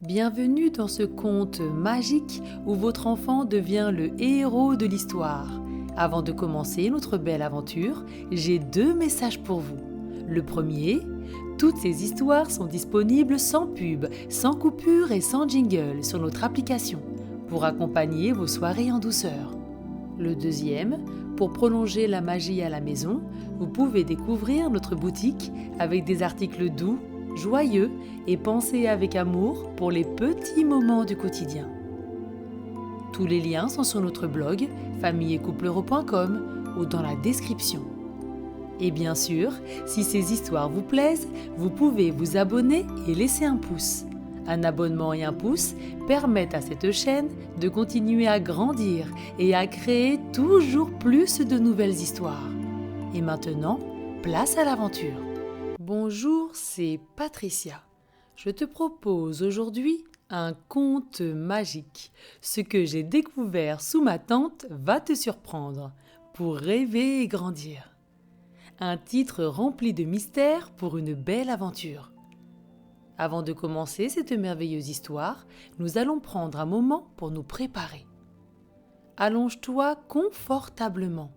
Bienvenue dans ce conte magique où votre enfant devient le héros de l'histoire. Avant de commencer notre belle aventure, j'ai 2 messages pour vous. Le premier, toutes ces histoires sont disponibles sans pub, sans coupure et sans jingle sur notre application pour accompagner vos soirées en douceur. Le deuxième, pour prolonger la magie à la maison, vous pouvez découvrir notre boutique avec des articles doux, joyeux et pensés avec amour pour les petits moments du quotidien. Tous les liens sont sur notre blog familleetcoupleheureux.com ou dans la description. Et bien sûr, si ces histoires vous plaisent, vous pouvez vous abonner et laisser un pouce. Un abonnement et un pouce permettent à cette chaîne de continuer à grandir et à créer toujours plus de nouvelles histoires. Et maintenant, place à l'aventure. Bonjour, c'est Patricia. Je te propose aujourd'hui un conte magique. Ce que j'ai découvert sous ma tente va te surprendre pour rêver et grandir. Un titre rempli de mystères pour une belle aventure. Avant de commencer cette merveilleuse histoire, nous allons prendre un moment pour nous préparer. Allonge-toi confortablement.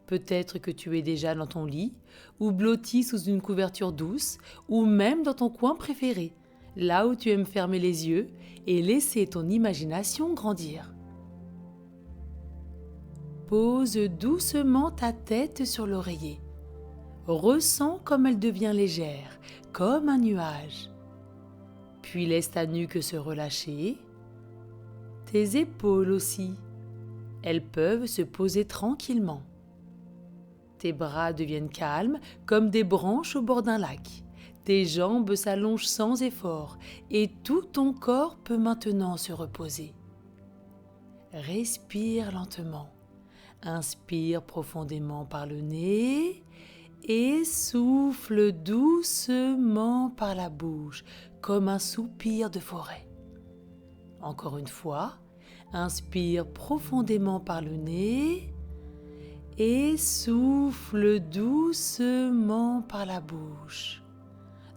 Peut-être que tu es déjà dans ton lit, ou blotti sous une couverture douce, ou même dans ton coin préféré, là où tu aimes fermer les yeux et laisser ton imagination grandir. Pose doucement ta tête sur l'oreiller. Ressens comme elle devient légère, comme un nuage. Puis laisse ta nuque se relâcher. Tes épaules aussi. Elles peuvent se poser tranquillement. Tes bras deviennent calmes comme des branches au bord d'un lac. Tes jambes s'allongent sans effort et tout ton corps peut maintenant se reposer. Respire lentement. Inspire profondément par le nez et souffle doucement par la bouche comme un soupir de forêt. Encore une fois, inspire profondément par le nez et souffle doucement par la bouche.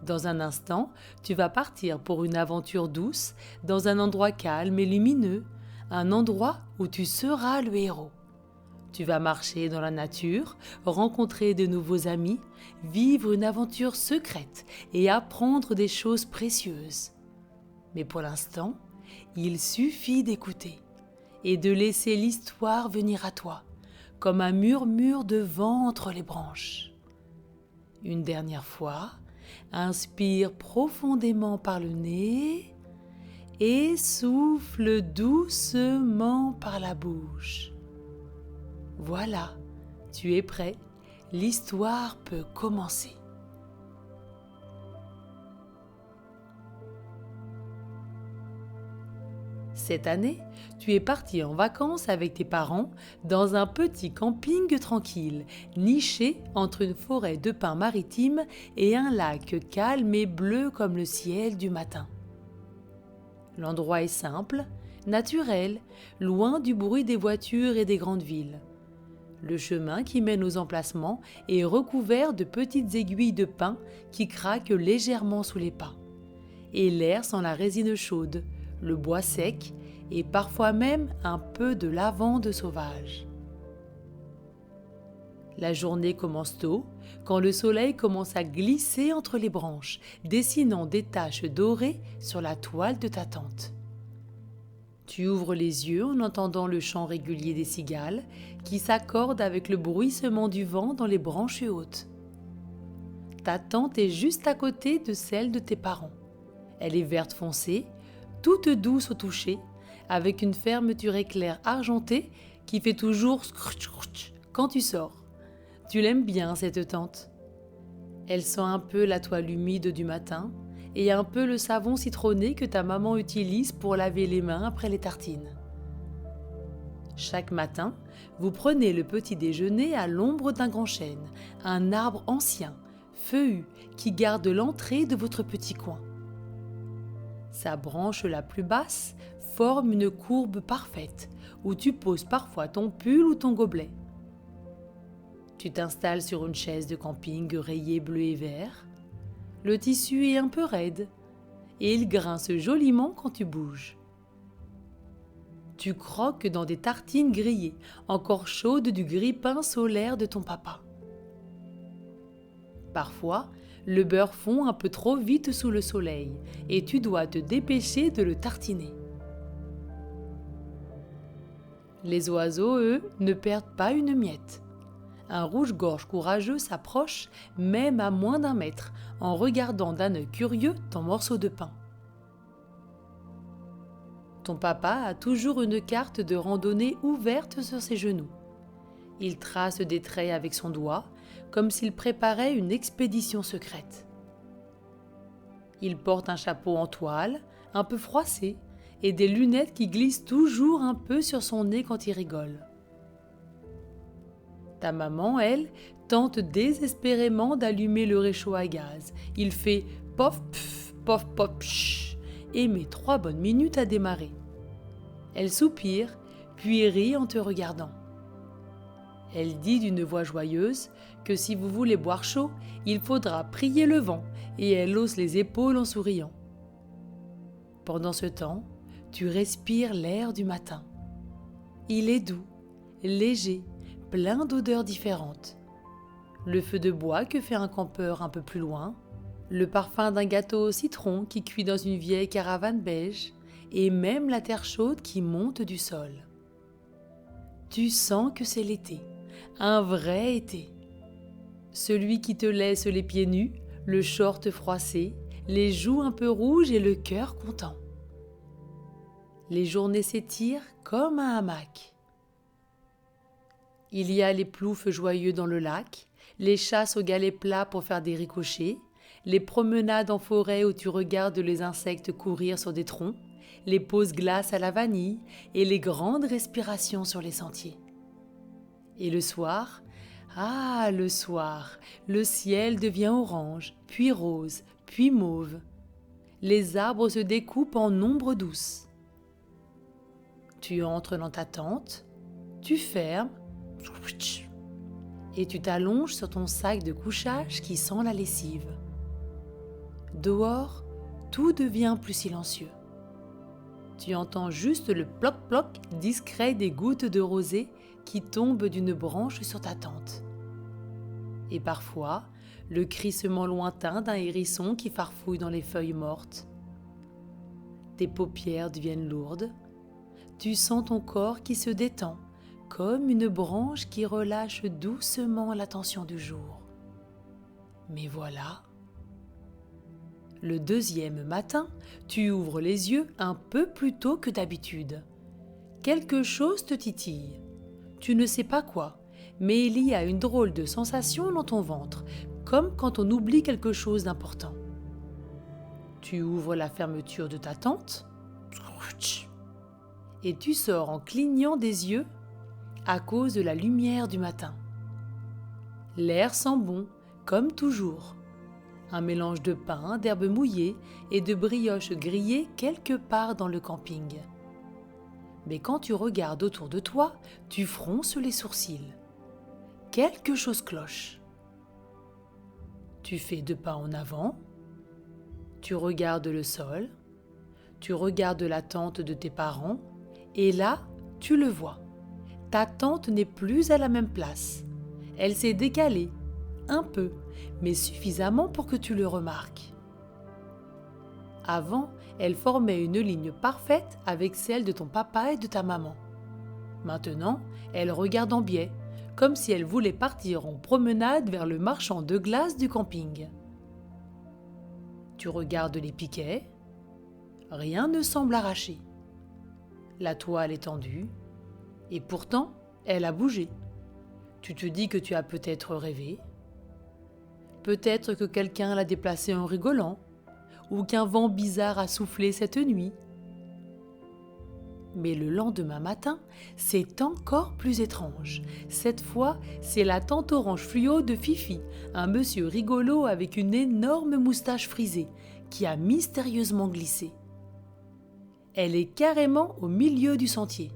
Dans un instant, tu vas partir pour une aventure douce dans un endroit calme et lumineux, un endroit où tu seras le héros. Tu vas marcher dans la nature, rencontrer de nouveaux amis, vivre une aventure secrète et apprendre des choses précieuses. Mais pour l'instant, il suffit d'écouter et de laisser l'histoire venir à toi, comme un murmure de vent entre les branches. Une dernière fois, inspire profondément par le nez et souffle doucement par la bouche. Voilà, tu es prêt, l'histoire peut commencer. Cette année, tu es parti en vacances avec tes parents dans un petit camping tranquille, niché entre une forêt de pins maritimes et un lac calme et bleu comme le ciel du matin. L'endroit est simple, naturel, loin du bruit des voitures et des grandes villes. Le chemin qui mène aux emplacements est recouvert de petites aiguilles de pin qui craquent légèrement sous les pas. Et l'air sent la résine chaude, le bois sec et parfois même un peu de lavande sauvage. La journée commence tôt, quand le soleil commence à glisser entre les branches, dessinant des taches dorées sur la toile de ta tente. Tu ouvres les yeux en entendant le chant régulier des cigales qui s'accorde avec le bruissement du vent dans les branches hautes. Ta tente est juste à côté de celle de tes parents. Elle est verte foncé, toute douce au toucher, avec une fermeture éclair argentée qui fait toujours scrutch quand tu sors. Tu l'aimes bien cette tente. Elle sent un peu la toile humide du matin et un peu le savon citronné que ta maman utilise pour laver les mains après les tartines. Chaque matin, vous prenez le petit déjeuner à l'ombre d'un grand chêne, un arbre ancien, feuillu, qui garde l'entrée de votre petit coin. Sa branche la plus basse forme une courbe parfaite où tu poses parfois ton pull ou ton gobelet. Tu t'installes sur une chaise de camping rayée bleu et vert. Le tissu est un peu raide et il grince joliment quand tu bouges. Tu croques dans des tartines grillées, encore chaudes du grille-pain solaire de ton papa. Parfois, le beurre fond un peu trop vite sous le soleil et tu dois te dépêcher de le tartiner. Les oiseaux, eux, ne perdent pas une miette. Un rouge-gorge courageux s'approche, même à moins d'1 mètre, en regardant d'un œil curieux ton morceau de pain. Ton papa a toujours une carte de randonnée ouverte sur ses genoux. Il trace des traits avec son doigt, comme s'il préparait une expédition secrète. Il porte un chapeau en toile, un peu froissé, et des lunettes qui glissent toujours un peu sur son nez quand il rigole. Ta maman, elle, tente désespérément d'allumer le réchaud à gaz. Il fait pof, pf, pof, pof, psh, et met 3 bonnes minutes à démarrer. Elle soupire, puis rit en te regardant. Elle dit d'une voix joyeuse que si vous voulez boire chaud, il faudra prier le vent, et elle hausse les épaules en souriant. Pendant ce temps, tu respires l'air du matin. Il est doux, léger, plein d'odeurs différentes. Le feu de bois que fait un campeur un peu plus loin, le parfum d'un gâteau au citron qui cuit dans une vieille caravane beige, et même la terre chaude qui monte du sol. Tu sens que c'est l'été, un vrai été. Celui qui te laisse les pieds nus, le short froissé, les joues un peu rouges et le cœur content. Les journées s'étirent comme un hamac. Il y a les ploufs joyeux dans le lac, les chasses au galet plat pour faire des ricochets, les promenades en forêt où tu regardes les insectes courir sur des troncs, les pauses glace à la vanille et les grandes respirations sur les sentiers. Et le soir, le soir, le ciel devient orange, puis rose, puis mauve. Les arbres se découpent en ombres douces. Tu entres dans ta tente, tu fermes, et tu t'allonges sur ton sac de couchage qui sent la lessive. Dehors, tout devient plus silencieux. Tu entends juste le ploc-ploc discret des gouttes de rosée qui tombent d'une branche sur ta tente. Et parfois, le crissement lointain d'un hérisson qui farfouille dans les feuilles mortes. Tes paupières deviennent lourdes. Tu sens ton corps qui se détend, comme une branche qui relâche doucement la tension du jour. Mais voilà. Le 2e matin, tu ouvres les yeux un peu plus tôt que d'habitude. Quelque chose te titille. Tu ne sais pas quoi, mais il y a une drôle de sensation dans ton ventre, comme quand on oublie quelque chose d'important. Tu ouvres la fermeture de ta tente et tu sors en clignant des yeux à cause de la lumière du matin. L'air sent bon, comme toujours. Un mélange de pain, d'herbes mouillées et de brioches grillées quelque part dans le camping. Mais quand tu regardes autour de toi, tu fronces les sourcils. Quelque chose cloche. Tu fais 2 pas en avant, tu regardes le sol, tu regardes la tente de tes parents, et là, tu le vois. Ta tente n'est plus à la même place. Elle s'est décalée, un peu, mais suffisamment pour que tu le remarques. Avant, elle formait une ligne parfaite avec celle de ton papa et de ta maman. Maintenant, elle regarde en biais, comme si elle voulait partir en promenade vers le marchand de glace du camping. Tu regardes les piquets, rien ne semble arraché. La toile est tendue, et pourtant, elle a bougé. Tu te dis que tu as peut-être rêvé. Peut-être que quelqu'un l'a déplacée en rigolant, ou qu'un vent bizarre a soufflé cette nuit. Mais le lendemain matin, c'est encore plus étrange. Cette fois, c'est la tente orange fluo de Fifi, un monsieur rigolo avec une énorme moustache frisée, qui a mystérieusement glissé. Elle est carrément au milieu du sentier.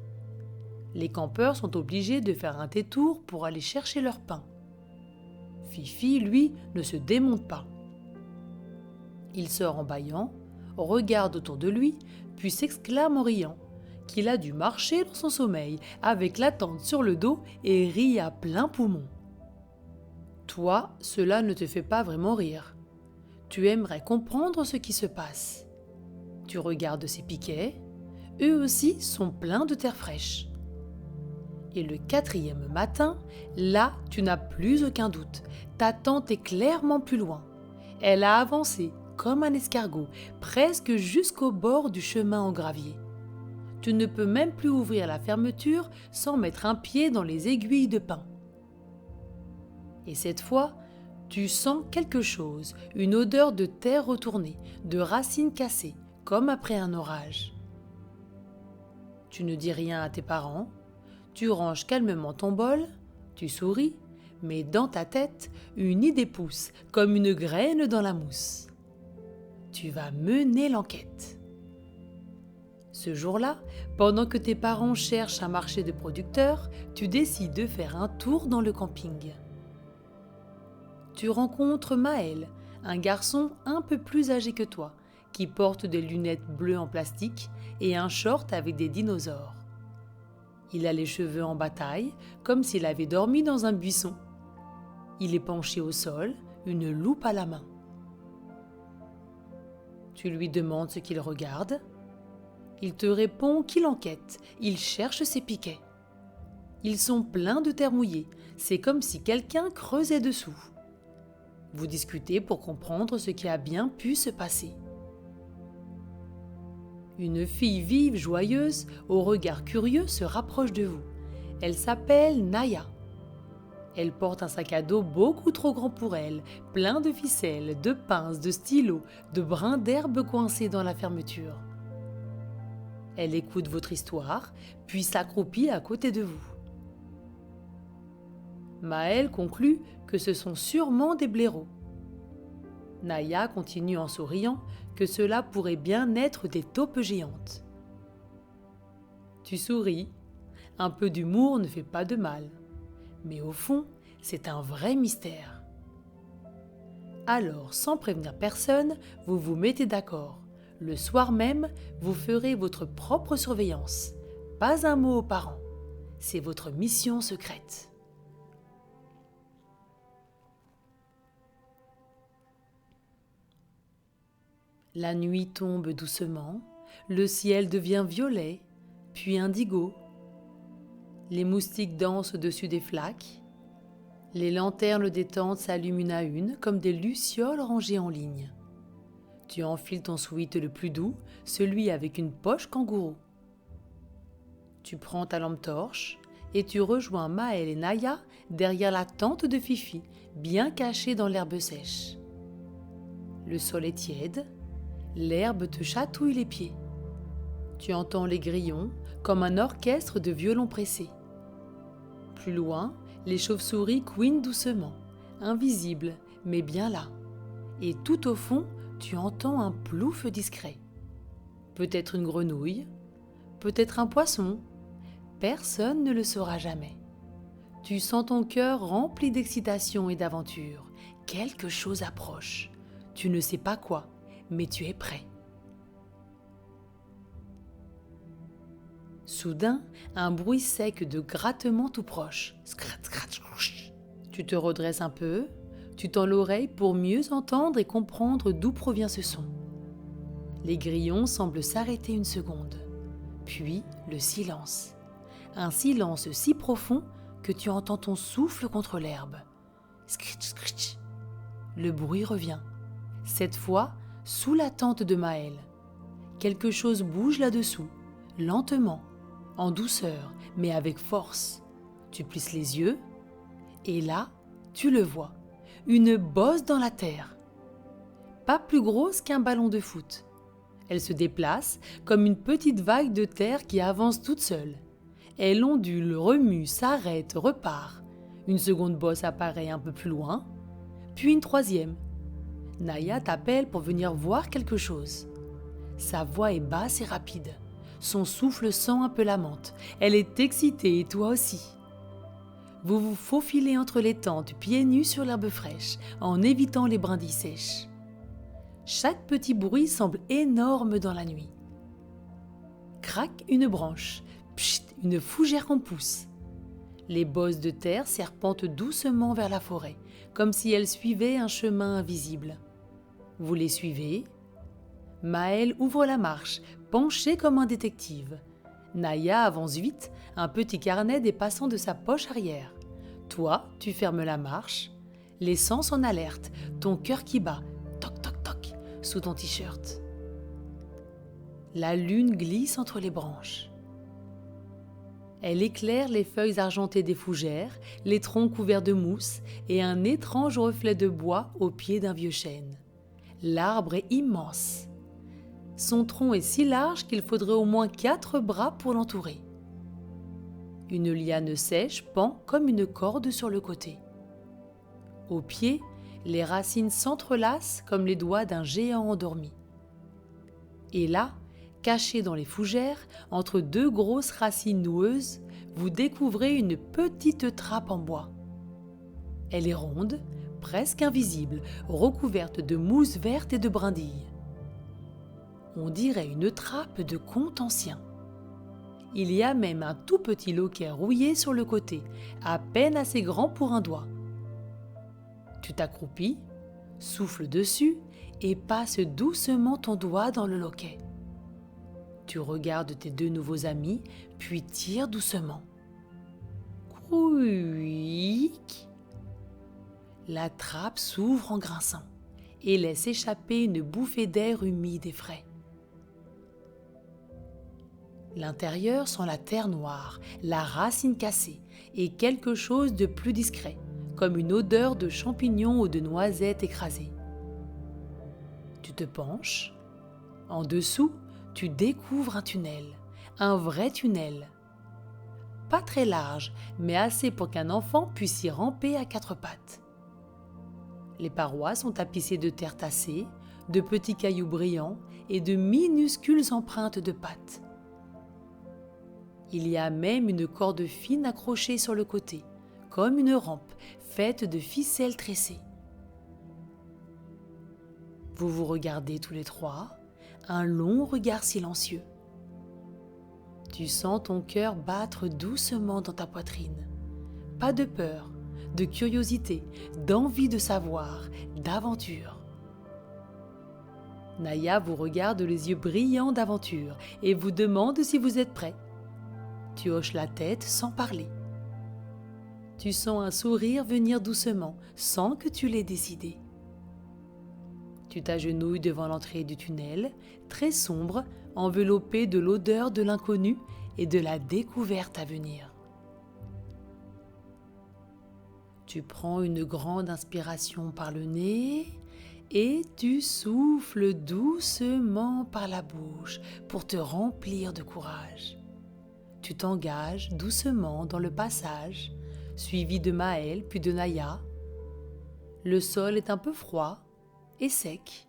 Les campeurs sont obligés de faire un détour pour aller chercher leur pain. Fifi, lui, ne se démonte pas. Il sort en bâillant, regarde autour de lui, puis s'exclame en riant qu'il a dû marcher dans son sommeil avec la tente sur le dos et rit à plein poumon. Toi, cela ne te fait pas vraiment rire. Tu aimerais comprendre ce qui se passe. Tu regardes ces piquets, eux aussi sont pleins de terre fraîche. Et le 4e matin, là, tu n'as plus aucun doute. Ta tente est clairement plus loin. Elle a avancé comme un escargot, presque jusqu'au bord du chemin en gravier. Tu ne peux même plus ouvrir la fermeture sans mettre un pied dans les aiguilles de pin. Et cette fois, tu sens quelque chose, une odeur de terre retournée, de racines cassées, comme après un orage. Tu ne dis rien à tes parents, tu ranges calmement ton bol, tu souris, mais dans ta tête, une idée pousse, comme une graine dans la mousse. Tu vas mener l'enquête. Ce jour-là, pendant que tes parents cherchent un marché de producteurs, tu décides de faire un tour dans le camping. Tu rencontres Maël, un garçon un peu plus âgé que toi, qui porte des lunettes bleues en plastique et un short avec des dinosaures. Il a les cheveux en bataille, comme s'il avait dormi dans un buisson. Il est penché au sol, une loupe à la main. Tu lui demandes ce qu'il regarde. Il te répond qu'il enquête, il cherche ses piquets. Ils sont pleins de terre mouillée, c'est comme si quelqu'un creusait dessous. Vous discutez pour comprendre ce qui a bien pu se passer. Une fille vive, joyeuse, au regard curieux se rapproche de vous. Elle s'appelle Naya. Elle porte un sac à dos beaucoup trop grand pour elle, plein de ficelles, de pinces, de stylos, de brins d'herbe coincés dans la fermeture. Elle écoute votre histoire, puis s'accroupit à côté de vous. Maël conclut que ce sont sûrement des blaireaux. Naya continue en souriant que cela pourrait bien être des taupes géantes. Tu souris. Un peu d'humour ne fait pas de mal. Mais au fond, c'est un vrai mystère. Alors, sans prévenir personne, vous vous mettez d'accord. Le soir même, vous ferez votre propre surveillance. Pas un mot aux parents. C'est votre mission secrète. La nuit tombe doucement, le ciel devient violet, puis indigo. Les moustiques dansent au-dessus des flaques. Les lanternes des tentes s'allument une à une comme des lucioles rangées en ligne. Tu enfiles ton sweat le plus doux, celui avec une poche kangourou. Tu prends ta lampe torche et tu rejoins Maël et Naya derrière la tente de Fifi, bien cachée dans l'herbe sèche. Le sol est tiède, l'herbe te chatouille les pieds. Tu entends les grillons comme un orchestre de violons pressés. Plus loin, les chauves-souris couinent doucement, invisibles, mais bien là. Et tout au fond, tu entends un plouf discret. Peut-être une grenouille, peut-être un poisson. Personne ne le saura jamais. Tu sens ton cœur rempli d'excitation et d'aventure. Quelque chose approche. Tu ne sais pas quoi, mais tu es prêt. Soudain, un bruit sec de grattement tout proche. Tu te redresses un peu, tu tends l'oreille pour mieux entendre et comprendre d'où provient ce son. Les grillons semblent s'arrêter une seconde, puis le silence. Un silence si profond que tu entends ton souffle contre l'herbe. Scritch, scritch. Le bruit revient. Cette fois, sous la tente de Maël. Quelque chose bouge là-dessous, lentement, en douceur, mais avec force. Tu plisses les yeux, et là, tu le vois, une bosse dans la terre. Pas plus grosse qu'un ballon de foot. Elle se déplace comme une petite vague de terre qui avance toute seule. Elle ondule, remue, s'arrête, repart. Une seconde bosse apparaît un peu plus loin, puis une troisième. Naya t'appelle pour venir voir quelque chose. Sa voix est basse et rapide. Son souffle sent un peu la menthe. Elle est excitée et toi aussi. Vous vous faufilez entre les tentes, pieds nus sur l'herbe fraîche, en évitant les brindilles sèches. Chaque petit bruit semble énorme dans la nuit. Craque une branche, pchit, une fougère en pousse. Les bosses de terre serpentent doucement vers la forêt, comme si elles suivaient un chemin invisible. Vous les suivez. Maël ouvre la marche, penché comme un détective. Naya avance vite, un petit carnet dépassant de sa poche arrière. Toi, tu fermes la marche, les sens en alerte, ton cœur qui bat, toc toc toc, sous ton t-shirt. La lune glisse entre les branches. Elle éclaire les feuilles argentées des fougères, les troncs couverts de mousse et un étrange reflet de bois au pied d'un vieux chêne. L'arbre est immense. Son tronc est si large qu'il faudrait au moins 4 bras pour l'entourer. Une liane sèche pend comme une corde sur le côté. Au pied, les racines s'entrelacent comme les doigts d'un géant endormi. Et là, caché dans les fougères, entre 2 grosses racines noueuses, vous découvrez une petite trappe en bois. Elle est ronde, presque invisible, recouverte de mousse verte et de brindilles. On dirait une trappe de conte ancien. Il y a même un tout petit loquet rouillé sur le côté, à peine assez grand pour un doigt. Tu t'accroupis, souffles dessus et passes doucement ton doigt dans le loquet. Tu regardes tes 2 nouveaux amis, puis tires doucement. Crouic. La trappe s'ouvre en grinçant et laisse échapper une bouffée d'air humide et frais. L'intérieur sent la terre noire, la racine cassée et quelque chose de plus discret, comme une odeur de champignons ou de noisettes écrasées. Tu te penches. En dessous, tu découvres un tunnel, un vrai tunnel. Pas très large, mais assez pour qu'un enfant puisse y ramper à 4 pattes. Les parois sont tapissées de terre tassée, de petits cailloux brillants et de minuscules empreintes de pattes. Il y a même une corde fine accrochée sur le côté, comme une rampe faite de ficelles tressées. Vous vous regardez tous les 3, un long regard silencieux. Tu sens ton cœur battre doucement dans ta poitrine. Pas de peur, de curiosité, d'envie de savoir, d'aventure. Naya vous regarde les yeux brillants d'aventure et vous demande si vous êtes prêt. Tu hoches la tête sans parler. Tu sens un sourire venir doucement, sans que tu l'aies décidé. Tu t'agenouilles devant l'entrée du tunnel, très sombre, enveloppé de l'odeur de l'inconnu et de la découverte à venir. Tu prends une grande inspiration par le nez et tu souffles doucement par la bouche pour te remplir de courage. Tu t'engages doucement dans le passage, suivi de Maël puis de Naya. Le sol est un peu froid et sec.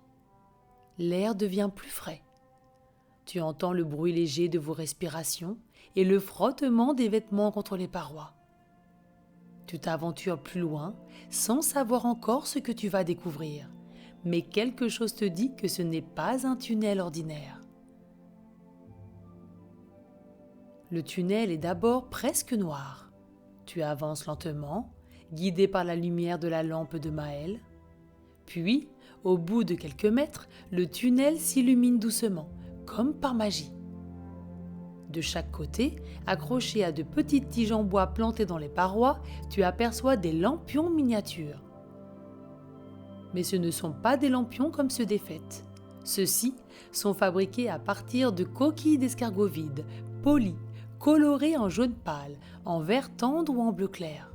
L'air devient plus frais. Tu entends le bruit léger de vos respirations et le frottement des vêtements contre les parois. Tu t'aventures plus loin sans savoir encore ce que tu vas découvrir, mais quelque chose te dit que ce n'est pas un tunnel ordinaire. Le tunnel est d'abord presque noir. Tu avances lentement, guidé par la lumière de la lampe de Maël. Puis, au bout de quelques mètres, le tunnel s'illumine doucement, comme par magie. De chaque côté, accrochés à de petites tiges en bois plantées dans les parois, tu aperçois des lampions miniatures. Mais ce ne sont pas des lampions comme ceux des fêtes. Ceux-ci sont fabriqués à partir de coquilles d'escargots vides, polies, colorées en jaune pâle, en vert tendre ou en bleu clair.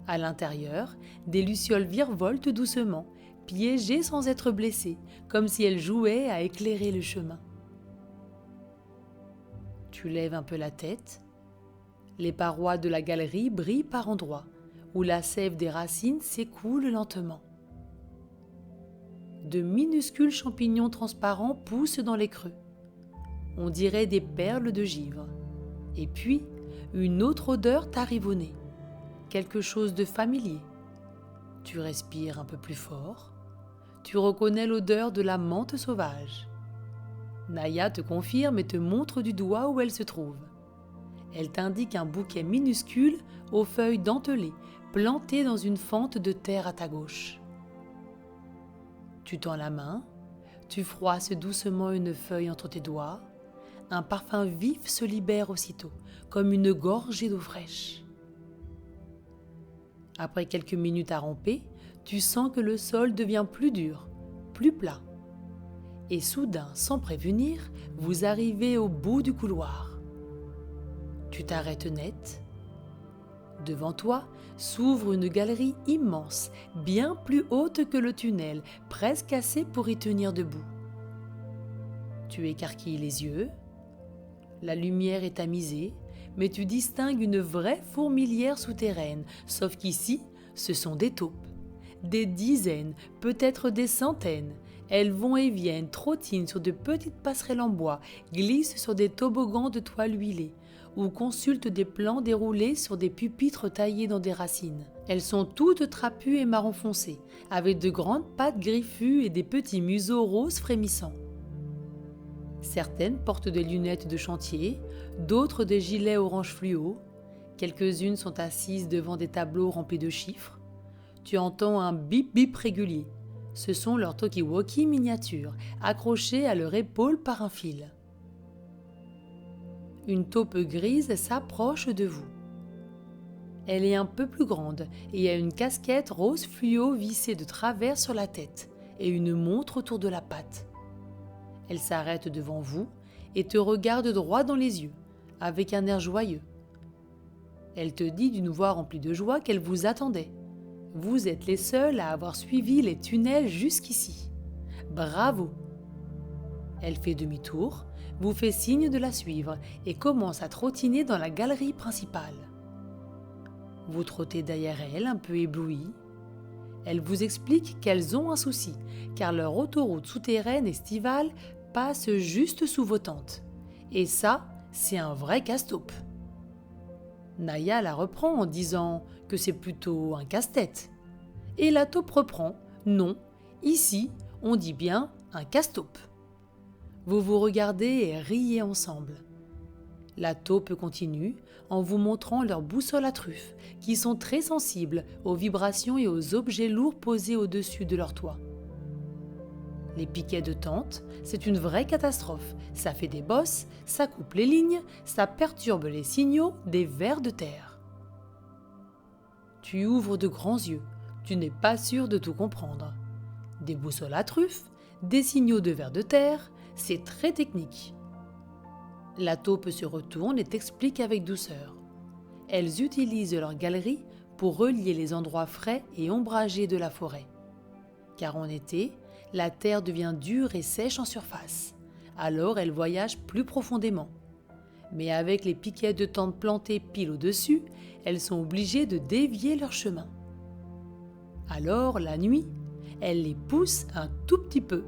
À l'intérieur, des lucioles virevoltent doucement, piégées sans être blessées, comme si elles jouaient à éclairer le chemin. Tu lèves un peu la tête. Les parois de la galerie brillent par endroits, où la sève des racines s'écoule lentement. De minuscules champignons transparents poussent dans les creux. On dirait des perles de givre. Et puis, une autre odeur t'arrive au nez. Quelque chose de familier. Tu respires un peu plus fort. tu reconnais l'odeur de la menthe sauvage. Naya te confirme et te montre du doigt où elle se trouve. Elle t'indique un bouquet minuscule aux feuilles dentelées, planté dans une fente de terre à ta gauche. Tu tends la main, tu froisses doucement une feuille entre tes doigts. Un parfum vif se libère aussitôt, comme une gorgée d'eau fraîche. Après quelques minutes à ramper, tu sens que le sol devient plus dur, plus plat. Et soudain, sans prévenir, vous arrivez au bout du couloir. Tu t'arrêtes net. Devant toi s'ouvre une galerie immense, bien plus haute que le tunnel, presque assez pour y tenir debout. Tu écarquilles les yeux. La lumière est tamisée, mais tu distingues une vraie fourmilière souterraine, sauf qu'ici, ce sont des taupes. Des dizaines, peut-être des centaines. Elles vont et viennent, trottinent sur de petites passerelles en bois, glissent sur des toboggans de toile huilée, ou consultent des plans déroulés sur des pupitres taillés dans des racines. Elles sont toutes trapues et marron foncé, avec de grandes pattes griffues et des petits museaux roses frémissants. Certaines portent des lunettes de chantier, d'autres des gilets orange fluo. Quelques-unes sont assises devant des tableaux remplis de chiffres. Tu entends un bip-bip régulier. Ce sont leurs talkie-walkie miniatures, accrochés à leur épaule par un fil. Une taupe grise s'approche de vous. Elle est un peu plus grande et a une casquette rose fluo vissée de travers sur la tête et une montre autour de la patte. Elle s'arrête devant vous et te regarde droit dans les yeux, avec un air joyeux. Elle te dit d'une voix remplie de joie qu'elle vous attendait. Vous êtes les seuls à avoir suivi les tunnels jusqu'ici. Bravo! Elle fait demi-tour, vous fait signe de la suivre et commence à trottiner dans la galerie principale. Vous trottez derrière elle, un peu ébloui. Elle vous explique qu'elles ont un souci, car leur autoroute souterraine estivale passe juste sous vos tentes. Et ça, c'est un vrai casse-taupe. Naya la reprend en disant que c'est plutôt un casse-tête. Et la taupe reprend, non, ici, on dit bien un casse-taupe. Vous vous regardez et riez ensemble. La taupe continue en vous montrant leurs boussoles à truffes, qui sont très sensibles aux vibrations et aux objets lourds posés au-dessus de leur toit. Les piquets de tente, c'est une vraie catastrophe. Ça fait des bosses, ça coupe les lignes, ça perturbe les signaux des vers de terre. Tu ouvres de grands yeux, tu n'es pas sûr de tout comprendre. Des boussoles à truffes, des signaux de vers de terre, c'est très technique. La taupe se retourne et t'explique avec douceur. Elles utilisent leur galerie pour relier les endroits frais et ombragés de la forêt. Car en été, la terre devient dure et sèche en surface. Alors elles voyagent plus profondément. Mais avec les piquets de tente plantés pile au-dessus, elles sont obligées de dévier leur chemin. Alors, la nuit, elles les poussent un tout petit peu.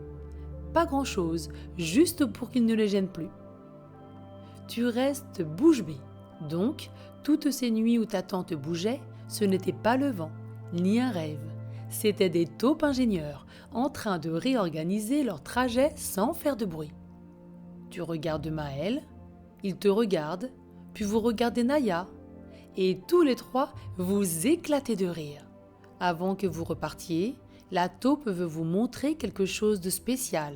Pas grand-chose, juste pour qu'ils ne les gênent plus. Tu restes bouche bée. Donc, toutes ces nuits où ta tante bougeait, ce n'était pas le vent, ni un rêve. C'étaient des taupes ingénieurs, en train de réorganiser leur trajet sans faire de bruit. Tu regardes Maël, il te regarde, puis vous regardez Naya, et tous les trois vous éclatez de rire. Avant que vous repartiez, la taupe veut vous montrer quelque chose de spécial.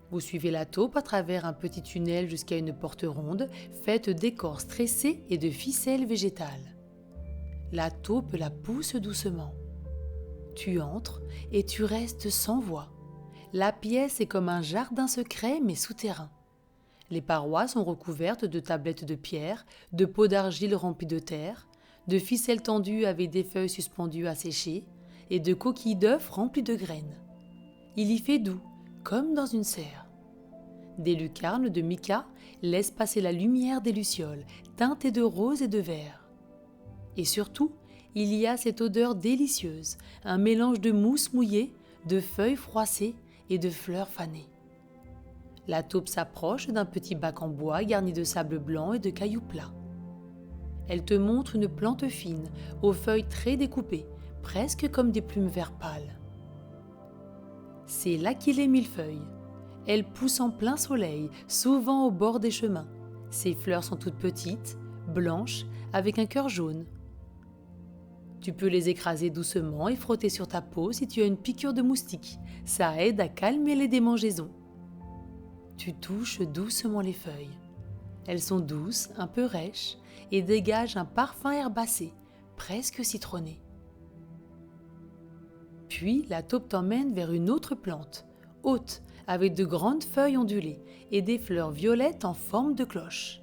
Vous suivez la taupe à travers un petit tunnel jusqu'à une porte ronde faite d'écorce tressée et de ficelles végétales. La taupe la pousse doucement. Tu entres et tu restes sans voix. La pièce est comme un jardin secret mais souterrain. Les parois sont recouvertes de tablettes de pierre, de pots d'argile remplis de terre, de ficelles tendues avec des feuilles suspendues à sécher et de coquilles d'œufs remplies de graines. Il y fait doux, comme dans une serre. Des lucarnes de mica laissent passer la lumière des lucioles, teintées de rose et de vert. Et surtout, il y a cette odeur délicieuse, un mélange de mousse mouillée, de feuilles froissées et de fleurs fanées. La taupe s'approche d'un petit bac en bois garni de sable blanc et de cailloux plats. Elle te montre une plante fine, aux feuilles très découpées, presque comme des plumes vert pâle. C'est l'Achillée millefeuille. Elle pousse en plein soleil, souvent au bord des chemins. Ses fleurs sont toutes petites, blanches, avec un cœur jaune. Tu peux les écraser doucement et frotter sur ta peau si tu as une piqûre de moustique. Ça aide à calmer les démangeaisons. Tu touches doucement les feuilles. Elles sont douces, un peu rêches et dégagent un parfum herbacé, presque citronné. Puis la taupe t'emmène vers une autre plante, haute, avec de grandes feuilles ondulées et des fleurs violettes en forme de cloche.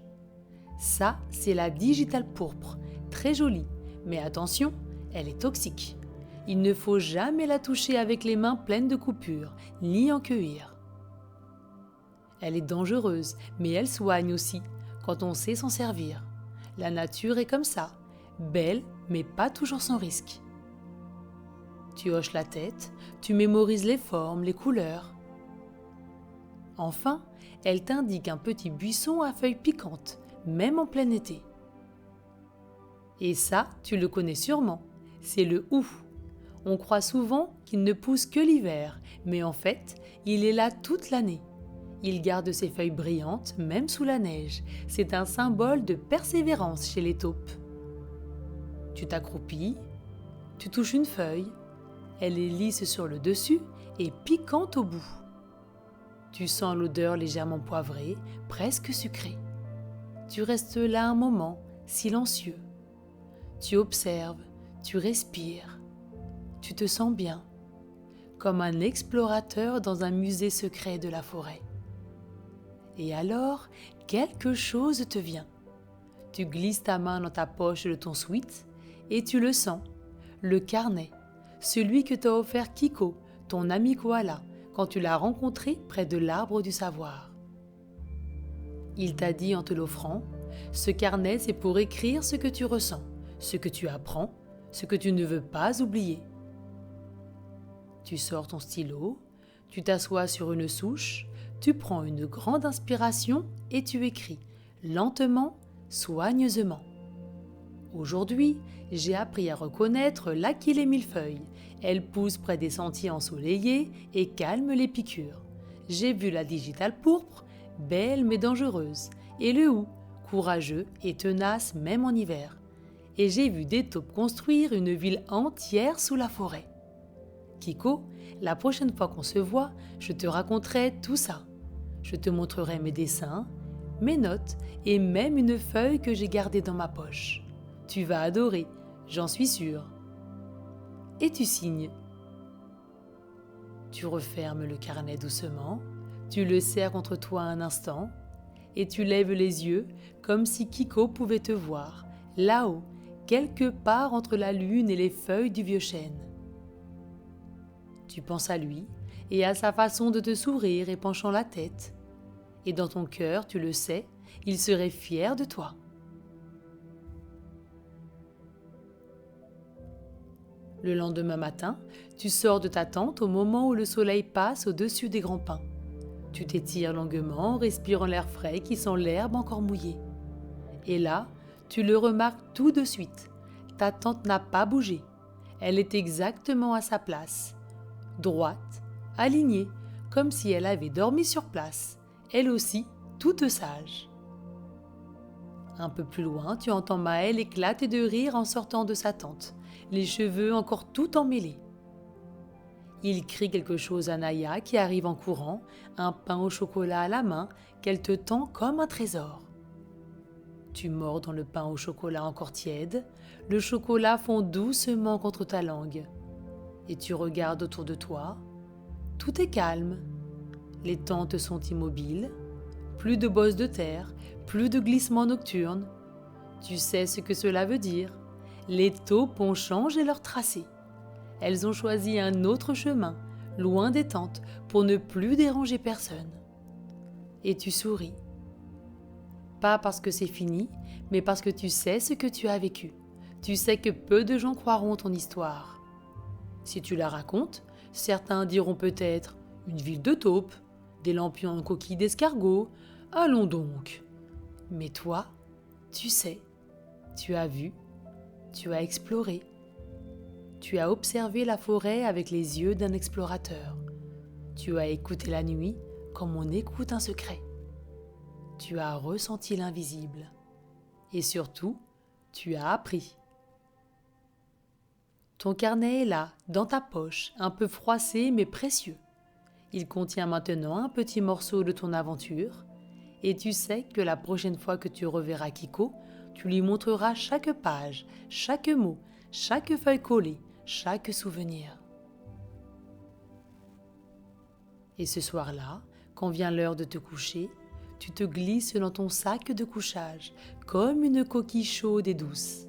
Ça, c'est la digitale pourpre, très jolie, mais attention, elle est toxique. Il ne faut jamais la toucher avec les mains pleines de coupures, ni en cueillir. Elle est dangereuse, mais elle soigne aussi, quand on sait s'en servir. La nature est comme ça, belle, mais pas toujours sans risque. Tu hoches la tête, tu mémorises les formes, les couleurs. Enfin, elle t'indique un petit buisson à feuilles piquantes, même en plein été. Et ça, tu le connais sûrement, c'est le hou. On croit souvent qu'il ne pousse que l'hiver, mais en fait, il est là toute l'année. Il garde ses feuilles brillantes, même sous la neige. C'est un symbole de persévérance chez les taupes. Tu t'accroupis, tu touches une feuille. Elle est lisse sur le dessus et piquante au bout. Tu sens l'odeur légèrement poivrée, presque sucrée. Tu restes là un moment, silencieux. Tu observes, tu respires. Tu te sens bien, comme un explorateur dans un musée secret de la forêt. Et alors, quelque chose te vient. Tu glisses ta main dans ta poche de ton sweat et tu le sens, le carnet, celui que t'a offert Kiko, ton ami koala, quand tu l'as rencontré près de l'arbre du savoir. Il t'a dit en te l'offrant, ce carnet c'est pour écrire ce que tu ressens, ce que tu apprends, ce que tu ne veux pas oublier. Tu sors ton stylo, tu t'assois sur une souche, tu prends une grande inspiration et tu écris, lentement, soigneusement. Aujourd'hui, j'ai appris à reconnaître l'Achillée millefeuille. Elle pousse près des sentiers ensoleillés et calme les piqûres. J'ai vu la digitale pourpre, belle mais dangereuse, et le hou, courageux et tenace même en hiver. Et j'ai vu des taupes construire une ville entière sous la forêt. Kiko, la prochaine fois qu'on se voit, je te raconterai tout ça. Je te montrerai mes dessins, mes notes et même une feuille que j'ai gardée dans ma poche. Tu vas adorer, j'en suis sûre. Et tu signes. Tu refermes le carnet doucement, tu le serres contre toi un instant et tu lèves les yeux comme si Kiko pouvait te voir, là-haut, quelque part entre la lune et les feuilles du vieux chêne. Tu penses à lui et à sa façon de te sourire et penchant la tête. Et dans ton cœur, tu le sais, il serait fier de toi. Le lendemain matin, tu sors de ta tente au moment où le soleil passe au-dessus des grands pins. Tu t'étires longuement, respirant l'air frais qui sent l'herbe encore mouillée. Et là, tu le remarques tout de suite. Ta tente n'a pas bougé. Elle est exactement à sa place. Droite, alignée, comme si elle avait dormi sur place, elle aussi, toute sage. Un peu plus loin, tu entends Maël éclater de rire en sortant de sa tente, les cheveux encore tout emmêlés. Il crie quelque chose à Naya qui arrive en courant, un pain au chocolat à la main qu'elle te tend comme un trésor. Tu mords dans le pain au chocolat encore tiède, le chocolat fond doucement contre ta langue. Et tu regardes autour de toi, tout est calme. Les tentes sont immobiles, plus de bosses de terre, plus de glissements nocturnes. Tu sais ce que cela veut dire. Les taupes ont changé leur tracé. Elles ont choisi un autre chemin, loin des tentes, pour ne plus déranger personne. Et tu souris. Pas parce que c'est fini, mais parce que tu sais ce que tu as vécu. Tu sais que peu de gens croiront ton histoire. Si tu la racontes, certains diront peut-être « une ville de taupes », des lampions en coquilles d'escargot, allons donc. Mais toi, tu sais, tu as vu, tu as exploré. Tu as observé la forêt avec les yeux d'un explorateur. Tu as écouté la nuit comme on écoute un secret. Tu as ressenti l'invisible. Et surtout, tu as appris. Ton carnet est là, dans ta poche, un peu froissé mais précieux. Il contient maintenant un petit morceau de ton aventure et tu sais que la prochaine fois que tu reverras Kiko, tu lui montreras chaque page, chaque mot, chaque feuille collée, chaque souvenir. Et ce soir-là, quand vient l'heure de te coucher, tu te glisses dans ton sac de couchage comme une coquille chaude et douce.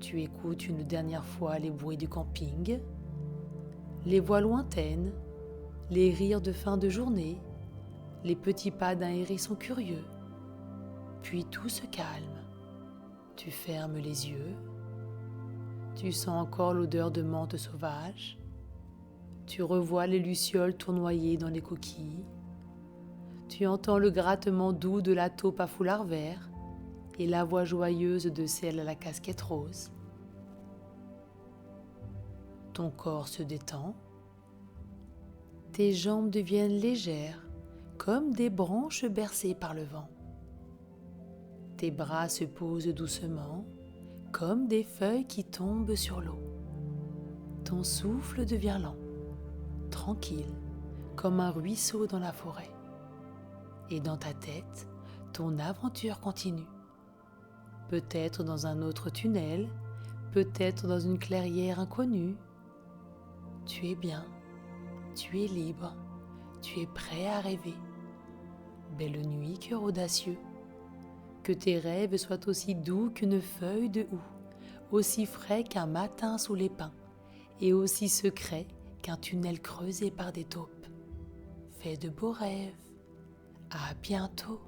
Tu écoutes une dernière fois les bruits du camping, les voix lointaines, les rires de fin de journée, les petits pas d'un hérisson curieux. Puis tout se calme. Tu fermes les yeux. Tu sens encore l'odeur de menthe sauvage. Tu revois les lucioles tournoyer dans les coquilles. Tu entends le grattement doux de la taupe à foulard vert et la voix joyeuse de celle à la casquette rose. Ton corps se détend. Tes jambes deviennent légères, comme des branches bercées par le vent. Tes bras se posent doucement, comme des feuilles qui tombent sur l'eau. Ton souffle devient lent, tranquille, comme un ruisseau dans la forêt. Et dans ta tête, ton aventure continue. Peut-être dans un autre tunnel, peut-être dans une clairière inconnue. Tu es bien. Tu es libre, tu es prêt à rêver. Belle nuit, cœur audacieux. Que tes rêves soient aussi doux qu'une feuille de houx, aussi frais qu'un matin sous les pins, et aussi secrets qu'un tunnel creusé par des taupes. Fais de beaux rêves. À bientôt.